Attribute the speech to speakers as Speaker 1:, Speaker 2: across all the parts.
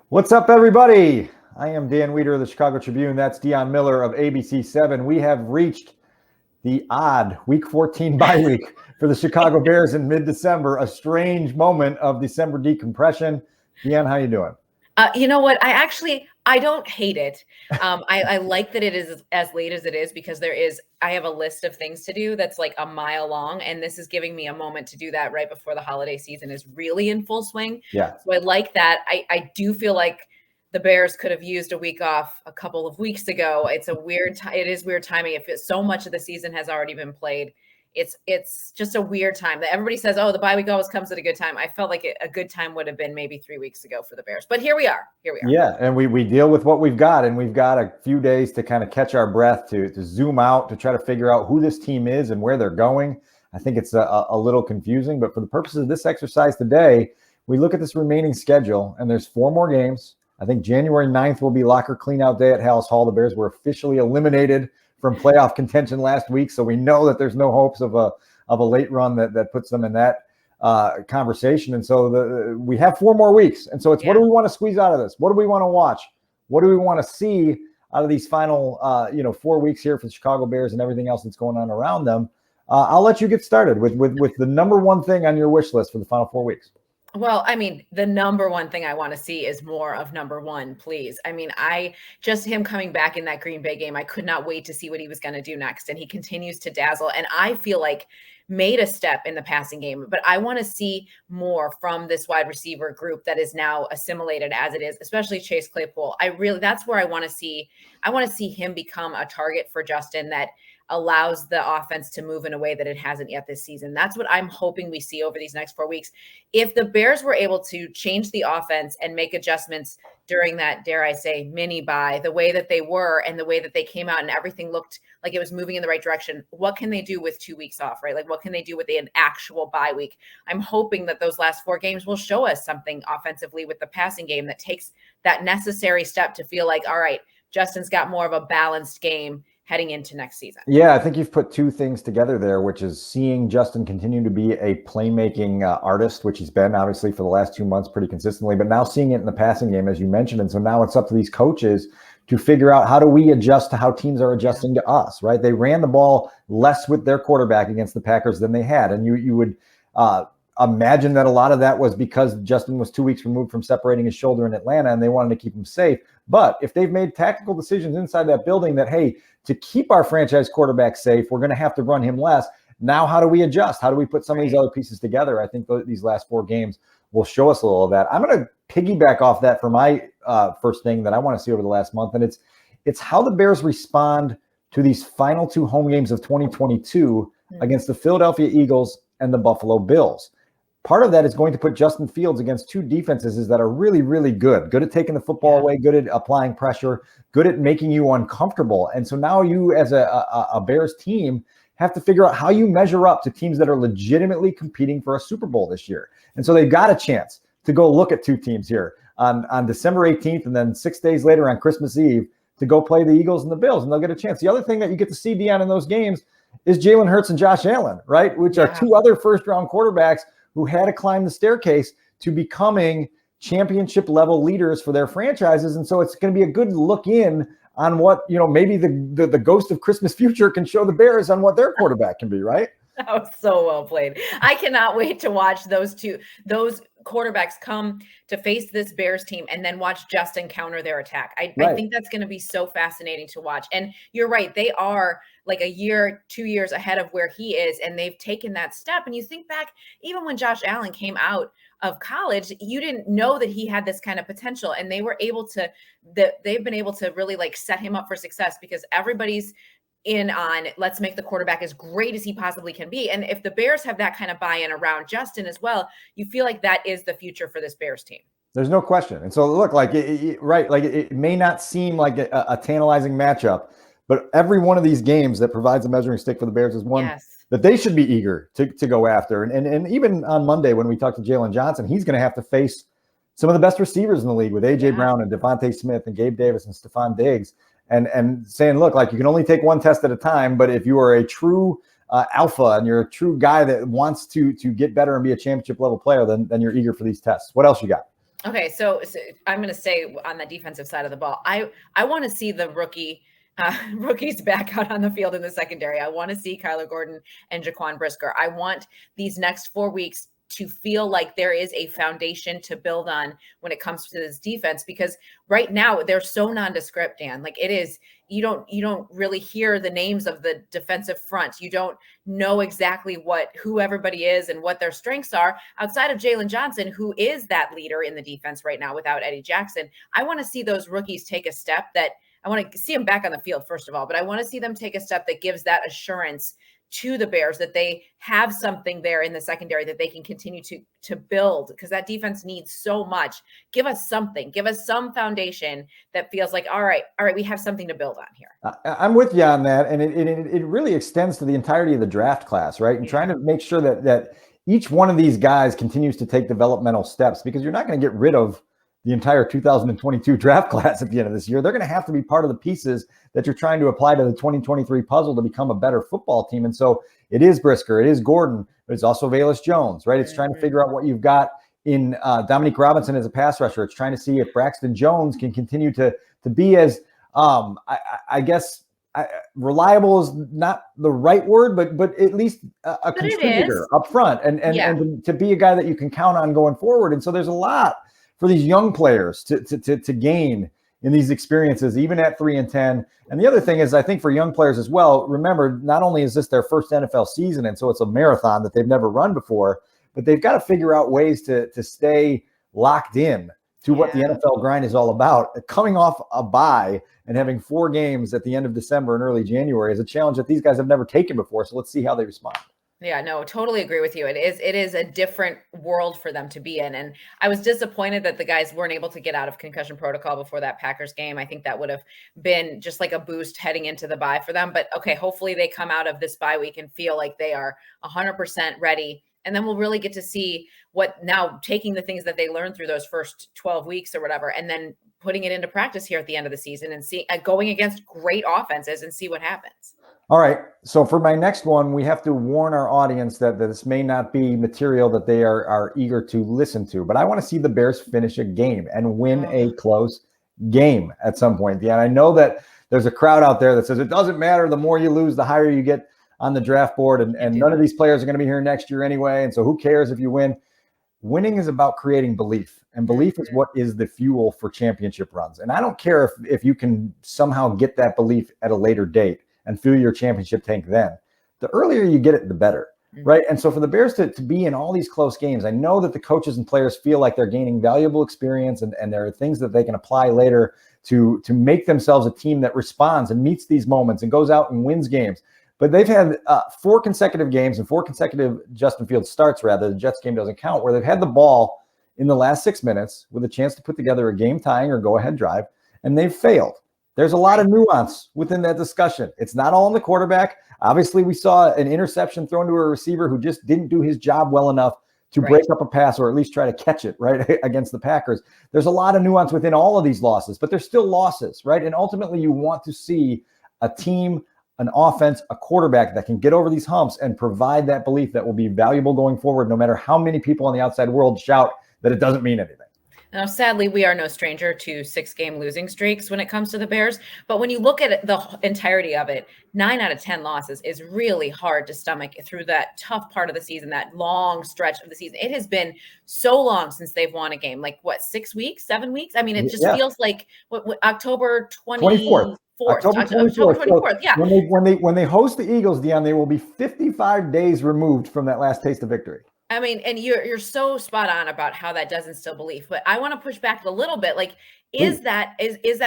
Speaker 1: What's up, everybody? I am Dan Wiederer of the Chicago Tribune. That's Dionne Miller of ABC7. We have reached the odd Week 14 bye week for the Chicago Bears in mid-December, a strange moment of December decompression. Dionne, how you doing?
Speaker 2: You know what? I don't hate it. I like that it is as late as it is because I have a list of things to do that's like a mile long. And this is giving me a moment to do that right before the holiday season is really in full swing.
Speaker 1: Yeah.
Speaker 2: So I like that. I do feel like the Bears could have used a week off a couple of weeks ago. It is weird timing. If so much of the season has already been played. It's just a weird time that everybody says, oh, the bye week always comes at a good time. I felt like a good time would have been maybe 3 weeks ago for the Bears, but here we are.
Speaker 1: Yeah, and we deal with what we've got, and we've got a few days to kind of catch our breath, to zoom out, to try to figure out who this team is and where they're going. I think it's a little confusing, but for the purposes of this exercise today, we look at this remaining schedule, and there's 4 more games. I think January 9th will be locker cleanout day at Hallis Hall. The Bears were officially eliminated from playoff contention last week, so we know that there's no hopes of a late run that puts them in that conversation. And so we have 4 more weeks. And so it's what do we want to squeeze out of this? What do we want to watch? What do we want to see out of these final 4 weeks here for the Chicago Bears and everything else that's going on around them? I'll let you get started with the number one thing on your wish list for the final 4 weeks.
Speaker 2: Well, I mean, the number one thing I want to see is more of number one, please. I mean, him coming back in that Green Bay game, I could not wait to see what he was going to do next. And he continues to dazzle. And I feel like made a step in the passing game, but I want to see more from this wide receiver group that is now assimilated as it is, especially Chase Claypool. That's where I want to see him become a target for Justin that allows the offense to move in a way that it hasn't yet this season. That's what I'm hoping we see over these next 4 weeks. If the Bears were able to change the offense and make adjustments during that, dare I say, mini bye, the way that they were and the way that they came out and everything looked like it was moving in the right direction, what can they do with 2 weeks off, right? Like what can they do with an actual bye week? I'm hoping that those last 4 games will show us something offensively with the passing game that takes that necessary step to feel like, all right, Justin's got more of a balanced game heading into next season.
Speaker 1: Yeah, I think you've put 2 things together there, which is seeing Justin continue to be a playmaking artist, which he's been obviously for the last 2 months pretty consistently, but now seeing it in the passing game, as you mentioned. And so now it's up to these coaches to figure out how do we adjust to how teams are adjusting to us, right? They ran the ball less with their quarterback against the Packers than they had. And you would imagine that a lot of that was because Justin was 2 weeks removed from separating his shoulder in Atlanta and they wanted to keep him safe. But if they've made tactical decisions inside that building that, hey, to keep our franchise quarterback safe, we're going to have to run him less. Now, how do we adjust? How do we put some of these other pieces together? I think these last 4 games will show us a little of that. I'm going to piggyback off that for my first thing that I want to see over the last month. And it's how the Bears respond to these final 2 home games of 2022 against the Philadelphia Eagles and the Buffalo Bills. Part of that is going to put Justin Fields against 2 defenses that are really, really good at taking the football away, good at applying pressure, good at making you uncomfortable. And so now you as a Bears team have to figure out how you measure up to teams that are legitimately competing for a Super Bowl this year. And so they've got a chance to go look at 2 teams here on December 18th and then 6 days later on Christmas Eve to go play the Eagles and the Bills, and they'll get a chance. The other thing that you get to see, Dionne, in those games is Jalen Hurts and Josh Allen, right? Which are 2 other first-round quarterbacks who had to climb the staircase to becoming championship level leaders for their franchises. And so it's going to be a good look in on what, maybe the ghost of Christmas future can show the Bears on what their quarterback can be, right?
Speaker 2: That was so well played. I cannot wait to watch those quarterbacks come to face this Bears team and then watch Justin counter their attack. I think that's going to be so fascinating to watch. And you're right. They are like a year, 2 years ahead of where he is. And they've taken that step. And you think back, even when Josh Allen came out of college, you didn't know that he had this kind of potential. And they've been able to really like set him up for success because everybody's in on let's make the quarterback as great as he possibly can be. And if the Bears have that kind of buy-in around Justin as well, you feel like that is the future for this Bears team.
Speaker 1: There's no question. And so look, like it may not seem like a tantalizing matchup, but every one of these games that provides a measuring stick for the Bears is one that they should be eager to go after. And even on Monday when we talked to Jalen Johnson, he's going to have to face some of the best receivers in the league with A.J. Brown and Devontae Smith and Gabe Davis and Stephon Diggs. And saying, look, like you can only take one test at a time, but if you are a true alpha and you're a true guy that wants to get better and be a championship level player, then you're eager for these tests. What else you got?
Speaker 2: Okay, so I'm going to stay on the defensive side of the ball. I want to see the rookies back out on the field in the secondary. I want to see Kyler Gordon and Jaquan Brisker. I want these next 4 weeks to feel like there is a foundation to build on when it comes to this defense, because right now they're so nondescript, Dan. Like it is, you don't really hear the names of the defensive front. You don't know exactly who everybody is and what their strengths are outside of Jalen Johnson, who is that leader in the defense right now without Eddie Jackson. I want to see those rookies take a step that I want to see them back on the field, first of all, but I want to see them take a step that gives that assurance to the Bears that they have something there in the secondary that they can continue to build, because that defense needs so much. Give us something, give us some foundation that feels like, all right, we have something to build on here.
Speaker 1: I'm with you on that. And it really extends to the entirety of the draft class, right? And trying to make sure that each one of these guys continues to take developmental steps, because you're not going to get rid of the entire 2022 draft class at the end of this year. They're going to have to be part of the pieces that you're trying to apply to the 2023 puzzle to become a better football team. And so it is Brisker, it is Gordon, but it's also Velus Jones, right? It's trying to figure out what you've got in Dominique Robinson as a pass rusher. It's trying to see if Braxton Jones can continue to be as, I guess, reliable is not the right word, but at least a contributor up front and to be a guy that you can count on going forward. And so there's a lot for these young players to gain in these experiences, even at 3-10. And the other thing is, I think for young players as well, remember, not only is this their first NFL season, and so it's a marathon that they've never run before, but they've got to figure out ways to stay locked in to what the NFL grind is all about. Coming off a bye and having 4 games at the end of December and early January is a challenge that these guys have never taken before. So let's see how they respond.
Speaker 2: Yeah, no, totally agree with you. It is a different world for them to be in. And I was disappointed that the guys weren't able to get out of concussion protocol before that Packers game. I think that would have been just like a boost heading into the bye for them. But okay, hopefully they come out of this bye week and feel like they are 100% ready. And then we'll really get to see what now, taking the things that they learned through those first 12 weeks or whatever, and then putting it into practice here at the end of the season and going against great offenses and see what happens.
Speaker 1: All right. So for my next one, we have to warn our audience that this may not be material that they are eager to listen to. But I want to see the Bears finish a game and win a close game at some point. Yeah, I know that there's a crowd out there that says it doesn't matter. The more you lose, the higher you get on the draft board. And none of these players are going to be here next year anyway. And so who cares if you win? Winning is about creating belief. And belief is what is the fuel for championship runs. And I don't care if you can somehow get that belief at a later date and fill your championship tank then. The earlier you get it, the better, right? And so for the Bears to be in all these close games, I know that the coaches and players feel like they're gaining valuable experience and there are things that they can apply later to make themselves a team that responds and meets these moments and goes out and wins games. But they've had 4 consecutive games and 4 consecutive Justin Fields starts, rather, the Jets game doesn't count, where they've had the ball in the last 6 minutes with a chance to put together a game-tying or go-ahead drive, and they've failed. There's a lot of nuance within that discussion. It's not all on the quarterback. Obviously, we saw an interception thrown to a receiver who just didn't do his job well enough to break up a pass or at least try to catch it, right, against the Packers. There's a lot of nuance within all of these losses, but there's still losses, right? And ultimately, you want to see a team, an offense, a quarterback that can get over these humps and provide that belief that will be valuable going forward, no matter how many people on the outside world shout that it doesn't mean anything.
Speaker 2: Now, sadly, we are no stranger to 6-game losing streaks when it comes to the Bears. But when you look at the entirety of it, 9 out of 10 losses is really hard to stomach through that tough part of the season, that long stretch of the season. It has been so long since they've won a game, like what, 6 weeks, 7 weeks? I mean, it just feels like October 24th. October 24th. Yeah.
Speaker 1: When they host the Eagles, Dionne, they will be 55 days removed from that last taste of victory.
Speaker 2: I mean, and you're so spot on about how that does instill belief, but I want to push back a little bit. Like, is that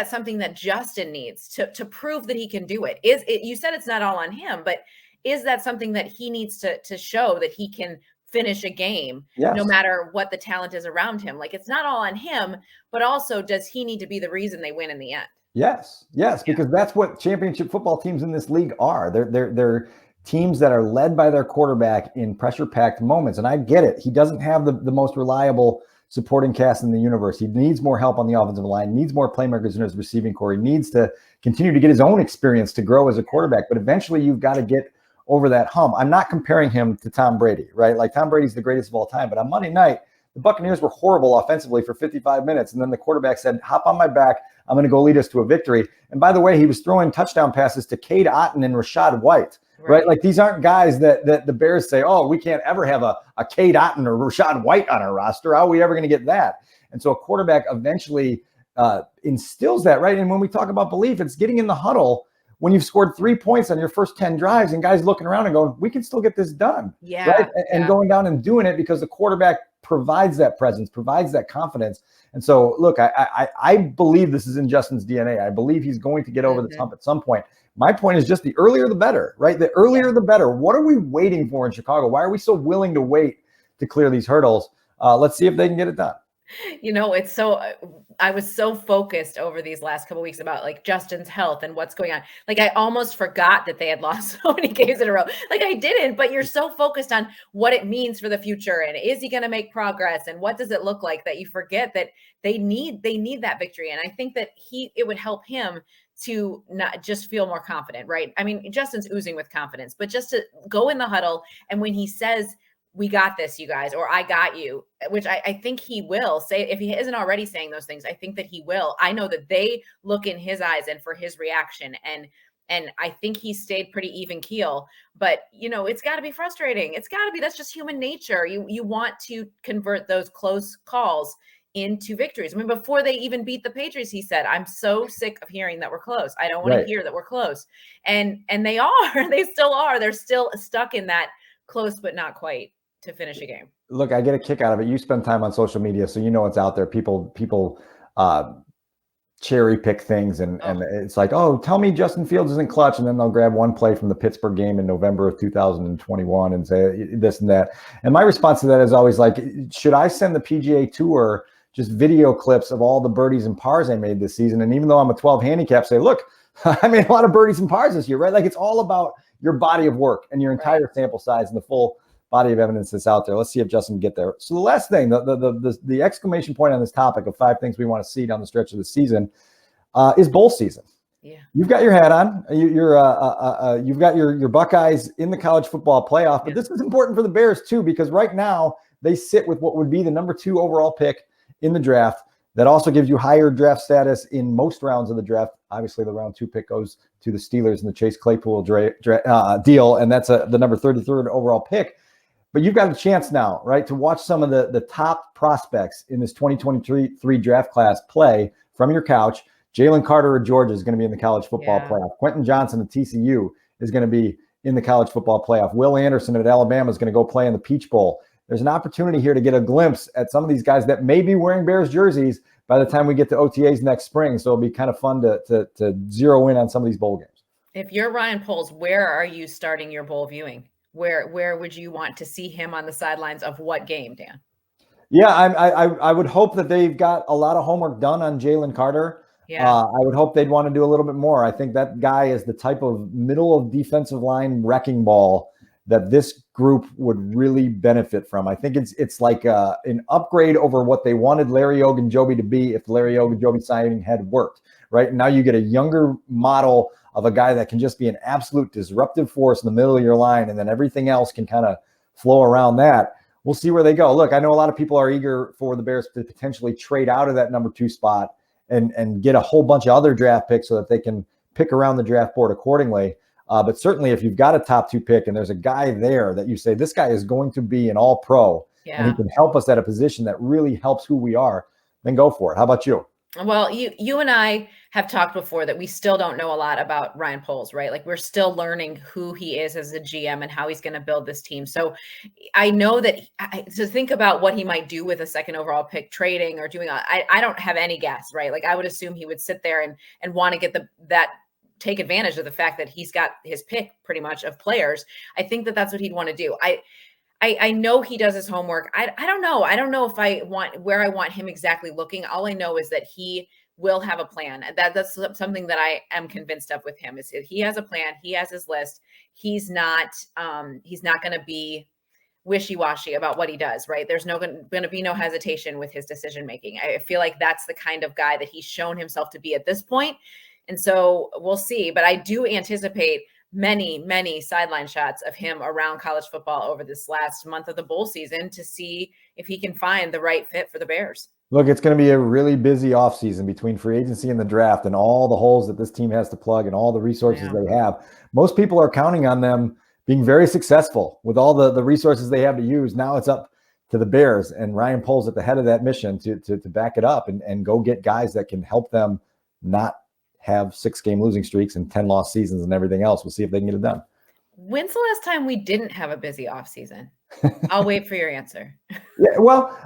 Speaker 2: something that Justin needs to prove that he can do it? You said it's not all on him, but is that something that he needs to show that he can finish a game, no matter what the talent is around him? Like, it's not all on him, but also does he need to be the reason they win in the end? Yes,
Speaker 1: because that's what championship football teams in this league are. They're teams that are led by their quarterback in pressure-packed moments. And I get it. He doesn't have the most reliable supporting cast in the universe. He needs more help on the offensive line, needs more playmakers in his receiving core. He needs to continue to get his own experience to grow as a quarterback. But eventually you've got to get over that hump. I'm not comparing him to Tom Brady, right? Like, Tom Brady's the greatest of all time. But on Monday night, the Buccaneers were horrible offensively for 55 minutes. And then the quarterback said, hop on my back. I'm going to go lead us to a victory. And by the way, he was throwing touchdown passes to Cade Otton and Rashad White, right? Like these aren't guys that the Bears say, oh, we can't ever have a Cade Otton or Rashad White on our roster. How are we ever going to get that? And so a quarterback eventually instills that, right? And when we talk about belief, it's getting in the huddle when you've scored 3 points on your first 10 drives and guys looking around and going, we can still get this done.
Speaker 2: Yeah.
Speaker 1: Right? And going down and doing it because the quarterback provides that presence, provides that confidence. And so, look, I believe this is in Justin's DNA. I believe he's going to get over the hump at some point. My point is just the earlier the better, right? The earlier the better. What are we waiting for in Chicago? Why are we so willing to wait to clear these hurdles? Let's see if they can get it done.
Speaker 2: You know, it's so, I was so focused over these last couple of weeks about like Justin's health and what's going on. Like I almost forgot that they had lost so many games in a row. Like I didn't, but you're so focused on what it means for the future. And is he going to make progress? And what does it look like, that you forget that they need that victory. And I think that it would help him to not just feel more confident, right? I mean, Justin's oozing with confidence, but just to go in the huddle. And when he says, we got this, you guys, or I got you, which I think he will say. If he isn't already saying those things, I think that he will. I know that they look in his eyes and for his reaction. And I think he stayed pretty even keel, but you know, it's gotta be frustrating. It's gotta be, that's just human nature. You want to convert those close calls into victories. I mean, before they even beat the Patriots, he said, I'm so sick of hearing that we're close. I don't want to hear that we're close. And they are, they still are. They're still stuck in that close, but not quite to finish a game.
Speaker 1: Look, I get a kick out of it. You spend time on social media, so you know what's out there. People cherry pick things, and it's like, oh, tell me Justin Fields isn't clutch, and then they'll grab one play from the Pittsburgh game in November of 2021 and say this and that. And my response to that is always like, should I send the PGA Tour just video clips of all the birdies and pars I made this season? And even though I'm a 12 handicap, say, look, I made a lot of birdies and pars this year, right? Like it's all about your body of work and your entire sample size and the full body of evidence that's out there. Let's see if Justin can get there. So the last thing, the exclamation point on this topic of 5 things we want to see down the stretch of the season is bowl season.
Speaker 2: Yeah,
Speaker 1: you've got your hat on. You've got your Buckeyes in the college football playoff, but this is important for the Bears too, because right now they sit with what would be the number 2 overall pick in the draft. That also gives you higher draft status in most rounds of the draft. Obviously, the round 2 pick goes to the Steelers in the Chase Claypool deal, and that's the number 33rd overall pick. But you've got a chance now, right, to watch some of the top prospects in this 2023 draft class play from your couch. Jalen Carter of Georgia is going to be in the college football playoff. Quentin Johnson of TCU is going to be in the college football playoff. Will Anderson at Alabama is going to go play in the Peach Bowl. There's an opportunity here to get a glimpse at some of these guys that may be wearing Bears jerseys by the time we get to OTAs next spring. So it'll be kind of fun to zero in on some of these bowl games.
Speaker 2: If you're Ryan Poles, where are you starting your bowl viewing? Where would you want to see him on the sidelines of what game, Dan?
Speaker 1: Yeah, I would hope that they've got a lot of homework done on Jalen Carter.
Speaker 2: Yeah.
Speaker 1: I would hope they'd want to do a little bit more. I think that guy is the type of middle of defensive line wrecking ball that this group would really benefit from. I think it's like an upgrade over what they wanted Larry Ogunjobi to be if the Larry Ogunjobi signing had worked, right? And now you get a younger model of a guy that can just be an absolute disruptive force in the middle of your line, and then everything else can kind of flow around that. We'll see where they go. Look, I know a lot of people are eager for the Bears to potentially trade out of that number 2 spot and get a whole bunch of other draft picks so that they can pick around the draft board accordingly. But certainly if you've got a top 2 pick and there's a guy there that you say, this guy is going to be an all-pro and he can help us at a position that really helps who we are, then go for it. How about you?
Speaker 2: Well, you and I have talked before that we still don't know a lot about Ryan Poles, right? Like we're still learning who he is as a GM and how he's going to build this team. So I know that to think about what he might do with a 2nd overall pick, trading or doing, I don't have any guess, right? Like I would assume he would sit there and want to get take advantage of the fact that he's got his pick pretty much of players. I think that that's what he'd want to do. I know he does his homework. I don't know. I don't know if I want him exactly looking. All I know is that he will have a plan. That's something that I am convinced of with him is that he has a plan. He has his list. He's not going to be wishy-washy about what he does, right? There's going to be no hesitation with his decision-making. I feel like that's the kind of guy that he's shown himself to be at this point. And so we'll see, but I do anticipate many sideline shots of him around college football over this last month of the bowl season to see if he can find the right fit for the Bears.
Speaker 1: Look, it's going to be a really busy offseason between free agency and the draft and all the holes that this team has to plug and all the resources they have. Most people are counting on them being very successful with all the resources they have to use. Now it's up to the Bears, and Ryan Poles at the head of that mission to back it up and go get guys that can help them not have 6-game losing streaks and 10 lost seasons and everything else. We'll see if they can get it done.
Speaker 2: When's the last time we didn't have a busy offseason? I'll wait for your answer.
Speaker 1: Yeah, well,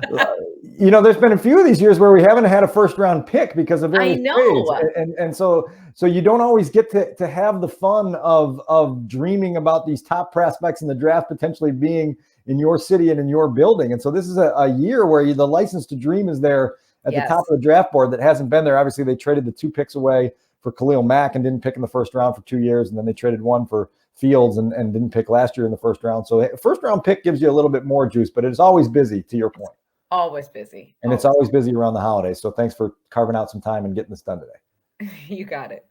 Speaker 1: there's been a few of these years where we haven't had a first-round pick because of various trades. And so you don't always get to have the fun of dreaming about these top prospects in the draft potentially being in your city and in your building. And so this is a year where the license to dream is there at the top of the draft board that hasn't been there. Obviously, they traded the 2 picks away for Khalil Mack and didn't pick in the first round for 2 years. And then they traded 1 for Fields and didn't pick last year in the first round. So a first round pick gives you a little bit more juice, but it's always busy, to your point.
Speaker 2: Always busy.
Speaker 1: And it's always busy around the holidays. So thanks for carving out some time and getting this done today.
Speaker 2: You got it.